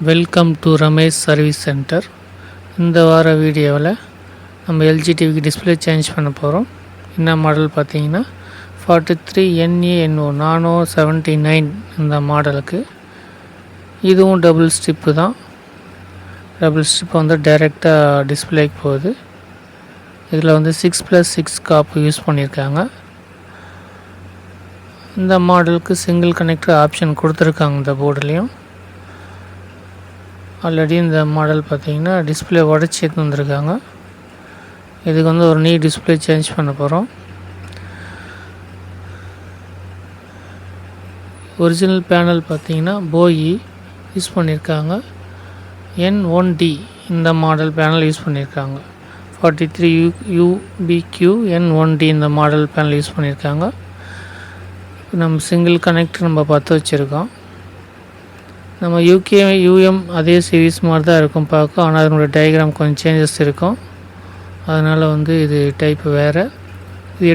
Welcome to Ramesh service centre. இந்த வார வீடியோவில் நம்ம எல்ஜி டிவிக்கு டிஸ்பிளே சேஞ்ச் பண்ண போகிறோம். என்ன மாடல் பார்த்தீங்கன்னா 43 NANO NANO79 இந்த மாடலுக்கு. இதுவும் டபுள் ஸ்ட்ரிப்பு தான். டபுள் ஸ்ட்ரிப் வந்து டைரெக்டாக டிஸ்பிளேக்கு போகுது. இதில் வந்து 6+6 காப்பு யூஸ் பண்ணியிருக்காங்க. இந்த மாடலுக்கு சிங்கிள் கனெக்டர் ஆப்ஷன் கொடுத்துருக்காங்க. இந்த போர்டுலேயும் ஆல்ரெடி இந்த மாடல் பார்த்திங்கன்னா டிஸ்பிளே உடச்சி எடுத்து வந்திருக்காங்க. இதுக்கு வந்து ஒரு நியூ டிஸ்பிளே சேஞ்ச் பண்ண போகிறோம். ஒரிஜினல் பேனல் பார்த்திங்கன்னா போய் யூஸ் பண்ணியிருக்காங்க. N1D இந்த மாடல் பேனல் யூஸ் பண்ணியிருக்காங்க. 43 UBQ N1D இந்த மாடல் பேனல் யூஸ் பண்ணியிருக்காங்க. நம்ம சிங்கிள் கனெக்டர் நம்ம பார்த்து வச்சுருக்கோம். நம்ம UM அதே சீரீஸ் மாதிரி தான் இருக்கும் பார்க்க. ஆனால் அதனுடைய டயக்ராம் கொஞ்சம் சேஞ்சஸ் இருக்கும். அதனால் வந்து இது டைப் வேறு. இது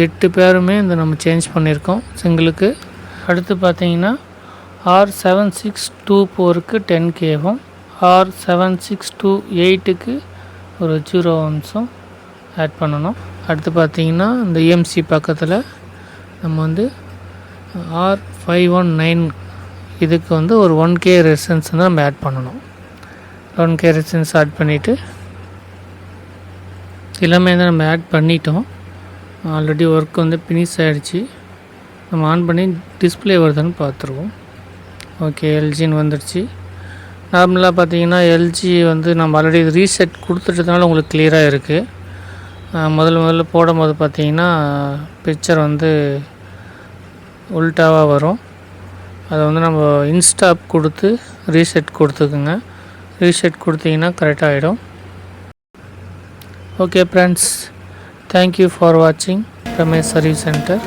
8 பேருமே இந்த நம்ம சேஞ்ச் பண்ணியிருக்கோம் சிங்கிளுக்கு. அடுத்து பார்த்தீங்கன்னா R7624க்கு 10K R7628க்கு ஒரு 0 ohms ஆட் பண்ணணும். அடுத்து பார்த்தீங்கன்னா இந்த EMC பக்கத்தில் நம்ம வந்து R519 இதுக்கு வந்து ஒரு 1K ரெசிஸ்டன்ஸ் வந்து நம்ம ஆட் பண்ணணும். 1K ரெசிஸ்டன்ஸ் ஆட் பண்ணிவிட்டு எல்லாமே தான் நம்ம ஆட் பண்ணிட்டோம். ஆல்ரெடி ஒர்க் வந்து ஃபினிஷ் ஆகிடுச்சு. நம்ம ஆன் பண்ணி டிஸ்பிளே வருதுன்னு பார்த்துருவோம். ஓகே, எல்ஜின்னு வந்துடுச்சு. நார்மலாக பார்த்தீங்கன்னா எல்ஜி வந்து நம்ம ஆல்ரெடி ரீசெட் கொடுத்துட்டதுனால உங்களுக்கு கிளியராக இருக்குது. முதல்ல போடும்போது பார்த்தீங்கன்னா பிக்சர் வந்து உல்ட்டாவாக வரும். அதை வந்து நம்ம இன்ஸ்டாப் கொடுத்து ரீசெட் கொடுத்துக்குங்க. ரீசெட் கொடுத்தீங்கன்னா கரெக்டாக ஆகிடும். ஓகே ஃப்ரெண்ட்ஸ், தேங்க்யூ ஃபார் வாட்சிங் ரமேஷ் சர்வீஸ் சென்டர்.